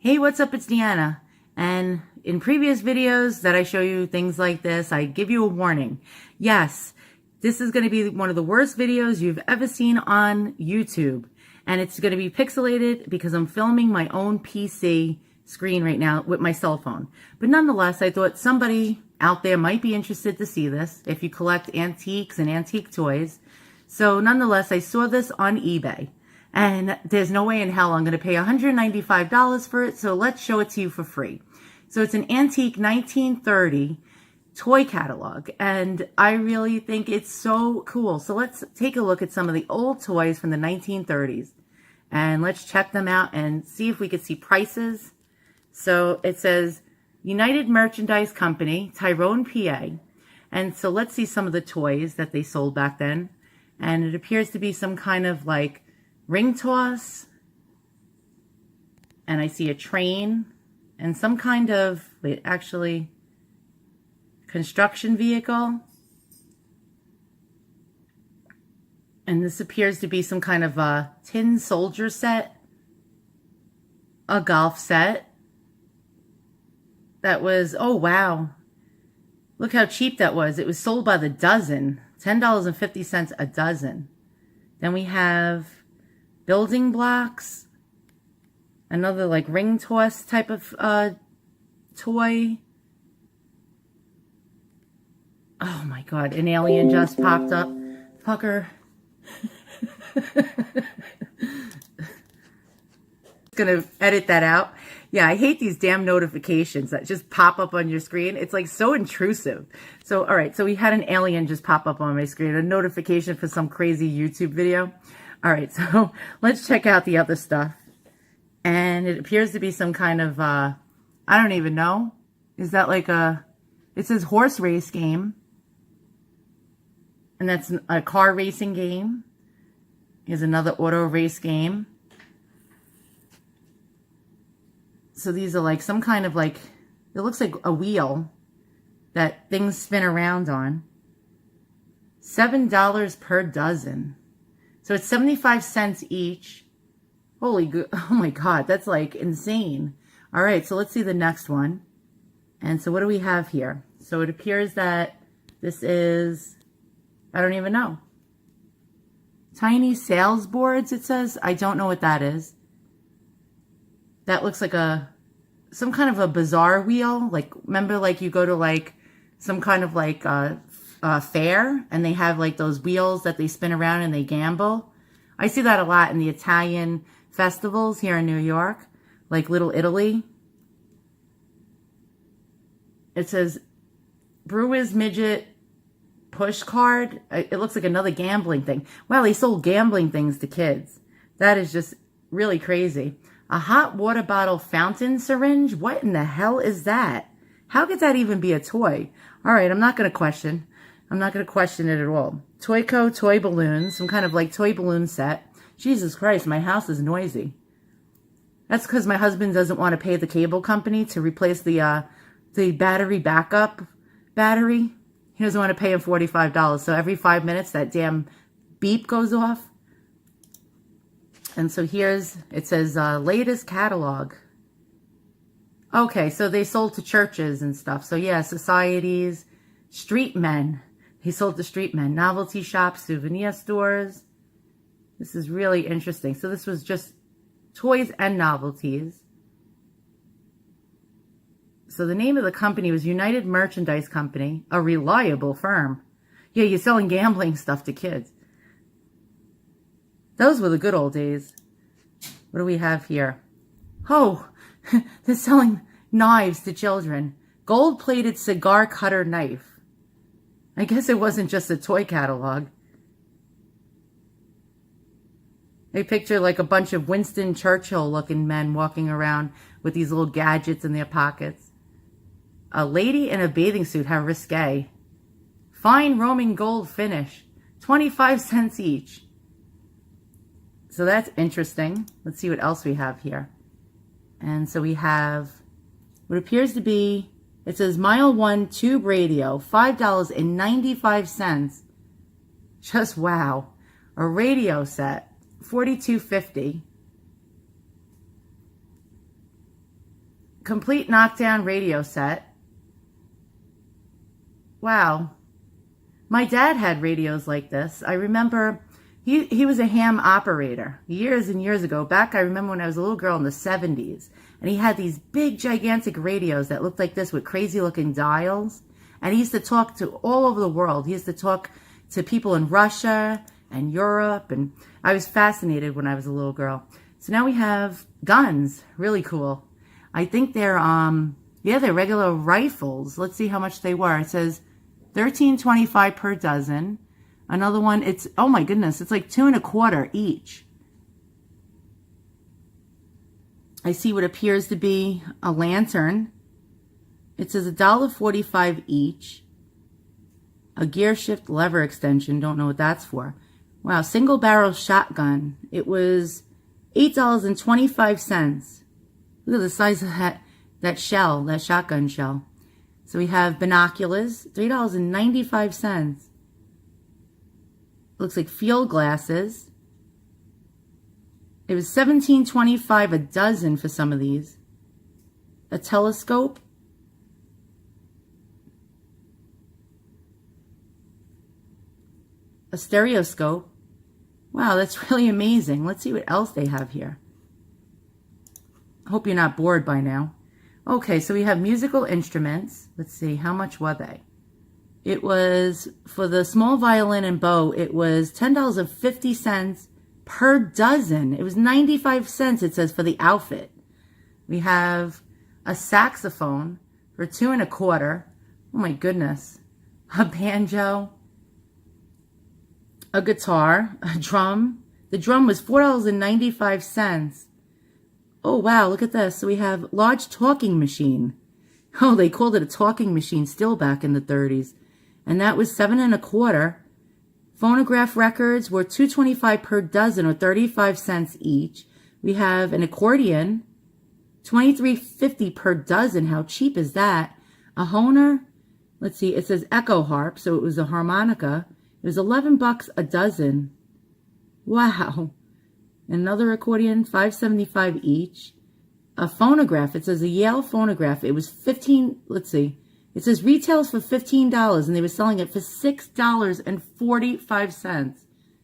Hey, what's up? It's Deanna. And in previous videos that I show you things like this, I give you a warning. Yes, this is going to be one of the worst videos you've ever seen on YouTube. And it's going to be pixelated because I'm filming my own PC screen right now with my cell phone. But nonetheless, I thought somebody out there might be interested to see this if you collect antiques and antique toys. So nonetheless, I saw this on eBay. And there's no way in hell I'm going to pay $195 for it, so let's show it to you for free. So it's an antique 1930 toy catalog, and I really think it's so cool. So let's take a look at some of the old toys from the 1930s, and let's check them out and see if we could see prices. So it says United Merchandise Company, Tyrone, PA. And so let's see some of the toys that they sold back then. And it appears to be some kind of like ring toss, and I see a train and some kind of, wait, actually, construction vehicle. And this appears to be some kind of a tin soldier set, a golf set. That was, oh wow, look how cheap that was. It was sold by the dozen, $10.50 a dozen. Then we have building blocks, another like ring toss type of toy. Oh my God, an alien just popped up. Fucker. Gonna edit that out. Yeah, I hate these damn notifications that just pop up on your screen. It's like so intrusive. So, all right, so we had an alien just pop up on my screen, a notification for some crazy YouTube video. All right, so let's check out the other stuff. And it appears to be some kind of, I don't even know. Is that like it says horse race game. And that's a car racing game. Here's another auto race game. So these are like some kind of like, it looks like a wheel that things spin around on. $7 per dozen. So it's 75 cents each. Holy good. Oh my God, that's like insane. All right, so let's see the next one. And so what do we have here? So it appears that this is, I don't even know. Tiny sales boards, it says. I don't know what that is. That looks like some kind of a bazaar wheel. Like, remember like you go to like some kind of like fair, and they have like those wheels that they spin around and they gamble. I see that a lot in the Italian festivals here in New York, like Little Italy. It says Brewers Midget Push Card. It looks like another gambling thing. Wow, they sold gambling things to kids. That is just really crazy. A hot water bottle fountain syringe? What in the hell is that? How could that even be a toy? All right, I'm not going to question. I'm not going to question it at all. Toyco toy balloons, some kind of like toy balloon set. Jesus Christ, my house is noisy. That's because my husband doesn't want to pay the cable company to replace the battery backup battery. He doesn't want to pay him $45. So every 5 minutes, that damn beep goes off. And so it says latest catalog. Okay, so they sold to churches and stuff. So yeah, societies, street men. He sold to street men, novelty shops, souvenir stores. This is really interesting. So this was just toys and novelties. So the name of the company was United Merchandise Company, a reliable firm. Yeah, you're selling gambling stuff to kids. Those were the good old days. What do we have here? Oh, they're selling knives to children. Gold-plated cigar cutter knife. I guess it wasn't just a toy catalog. They picture like a bunch of Winston Churchill-looking men walking around with these little gadgets in their pockets. A lady in a bathing suit, how risque. Fine Roman gold finish. 25 cents each. So that's interesting. Let's see what else we have here. And so we have what appears to be, it says Mile 1 tube radio, $5.95. Just wow. A radio set, $42.50. complete knockdown radio set. Wow. My dad had radios like this. I remember he was a ham operator years and years ago. Back, I remember when I was a little girl in the 70s. And he had these big, gigantic radios that looked like this with crazy looking dials. And he used to talk to all over the world. He used to talk to people in Russia and Europe. And I was fascinated when I was a little girl. So now we have guns. Really cool. I think they're, yeah, they're regular rifles. Let's see how much they were. It says $13.25 per dozen. Another one, it's, oh my goodness, it's like $2.25 each. I see what appears to be a lantern. It says $1.45 each. A gear shift lever extension, don't know what that's for. Wow, single barrel shotgun. It was $8.25. Look at the size of that shell, that shotgun shell. So we have binoculars, $3.95. Looks like field glasses. It was $17.25 a dozen for some of these. A telescope. A stereoscope. Wow, that's really amazing. Let's see what else they have here. I hope you're not bored by now. Okay, so we have musical instruments. Let's see, how much were they? It was, for the small violin and bow, it was $10.50 per dozen. It was 95 cents, it says, for the outfit. We have a saxophone for $2.25. Oh my goodness. A banjo. A guitar. A drum. The drum was $4.95. Oh wow, look at this. So we have large talking machine. Oh, they called it a talking machine still back in the 30s. And that was $7.25. Phonograph records were $2.25 per dozen, or 35 cents each. We have an accordion, $23.50 per dozen. How cheap is that? A Hohner, let's see, it says echo harp, so it was a harmonica. It was $11 a dozen. Wow. Another accordion, $5.75 each. A phonograph, it says a Yale Phonograph. It was let's see. It says retails for $15, and they were selling it for $6.45.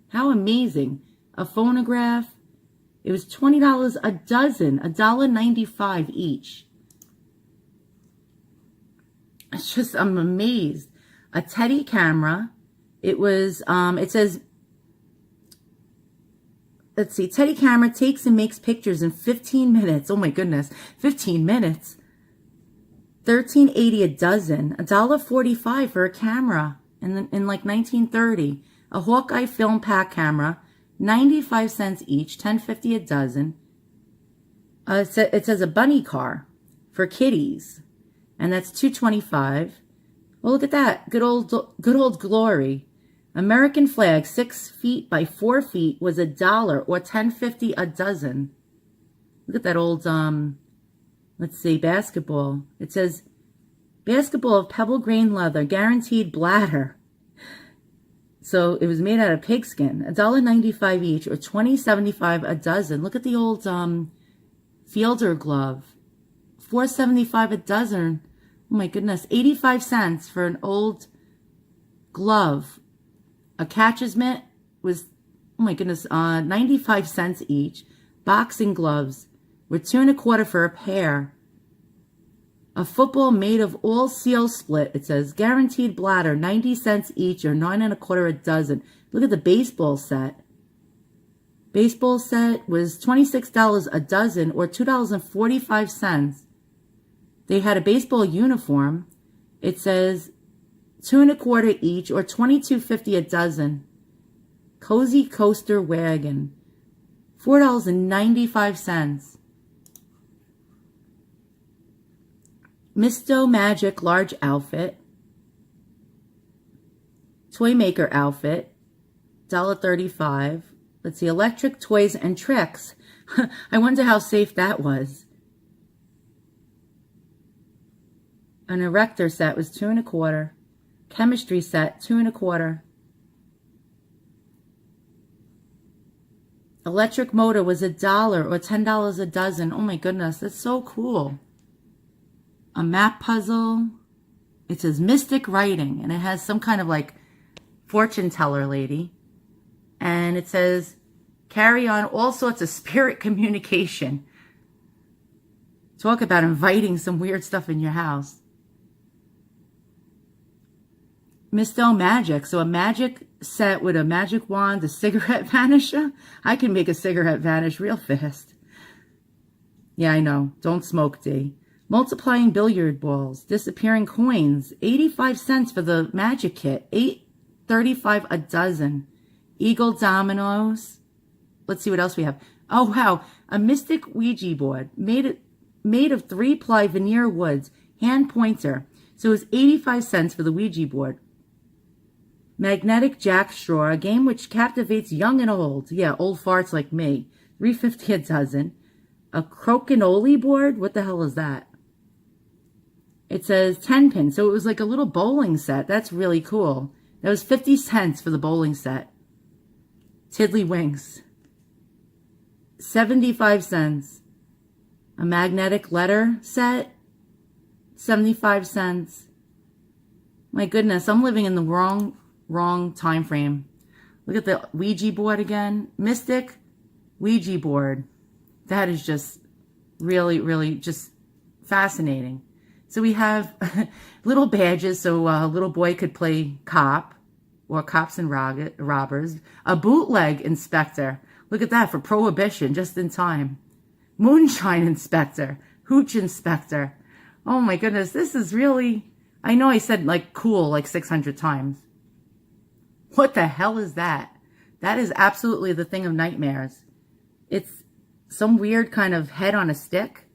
How amazing. A phonograph. It was $20 a dozen, $1.95 each. It's just, I'm amazed. A Teddy camera. It was, it says, let's see, Teddy camera takes and makes pictures in 15 minutes. Oh my goodness, 15 minutes. $13.80 a dozen, $1.45 for a camera in like 1930. A Hawkeye film pack camera, 95 cents each, $10.50 a dozen. It says a bunny car for kitties, and that's $2.25. Well, look at that, good old glory. American flag, 6 feet by 4 feet, was $1 or $10.50 a dozen. Look at that old let's see, basketball. It says, basketball of pebble grain leather, guaranteed bladder. So it was made out of pigskin. $1.95 each, or $20.75 a dozen. Look at the old fielder glove. $4.75 a dozen. Oh my goodness, 85 cents for an old glove. A catcher's mitt was, oh my goodness, 95 cents each. Boxing gloves were $2.25 for a pair. A football made of all seal split, it says, guaranteed bladder, 90 cents each, or $9.25 a dozen. Look at the baseball set. Baseball set was $26 a dozen, or $2.45. They had a baseball uniform. It says $2.25 each, or $22.50 a dozen. Cozy coaster wagon, $4.95. Misto Magic large outfit. Toy maker outfit, $1.35. Let's see, electric toys and tricks. I wonder how safe that was. An erector set was $2.25. Chemistry set, $2.25. Electric motor was $1 or $10 a dozen. Oh my goodness, that's so cool. a map puzzle. It says Mystic Writing, and it has some kind of like fortune teller lady. And it says, carry on all sorts of spirit communication. Talk about inviting some weird stuff in your house. Misto Magic. So a magic set with a magic wand, a cigarette vanisher. I can make a cigarette vanish real fast. Yeah, I know. Don't smoke, D. Multiplying billiard balls. Disappearing coins. 85 cents for the magic kit. $8.35 a dozen. Eagle dominoes. Let's see what else we have. Oh, wow. A mystic Ouija board. Made of 3-ply veneer woods. Hand pointer. So it was 85 cents for the Ouija board. Magnetic jackstraw, a game which captivates young and old. Yeah, old farts like me. $3.50 a dozen. A crokinole board? What the hell is that? It says 10 pin. So it was like a little bowling set. That's really cool. That was 50 cents for the bowling set. Tiddlywinks. 75 cents. A magnetic letter set. 75 cents. My goodness, I'm living in the wrong time frame. Look at the Ouija board again. Mystic Ouija board. That is just really, really just fascinating. So we have little badges so a little boy could play cop or cops and robbers. A bootleg inspector. Look at that for prohibition just in time. Moonshine inspector. Hooch inspector. Oh my goodness, this is really... I know I said like cool like 600 times. What the hell is that? That is absolutely the thing of nightmares. It's some weird kind of head on a stick.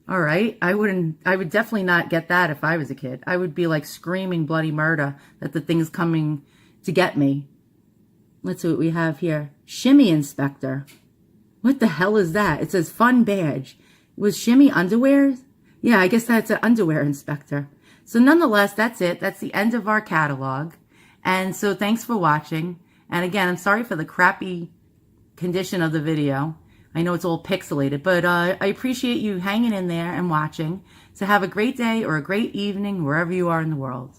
All right. I would definitely not get that if I was a kid. I would be like screaming bloody murder that the thing's coming to get me. Let's see what we have here. Shimmy inspector. What the hell is that? It says fun badge. Was shimmy underwear? Yeah, I guess that's an underwear inspector. So nonetheless, that's it. That's the end of our catalog. And so thanks for watching. And again, I'm sorry for the crappy condition of the video. I know it's all pixelated, but I appreciate you hanging in there and watching. So have a great day or a great evening wherever you are in the world.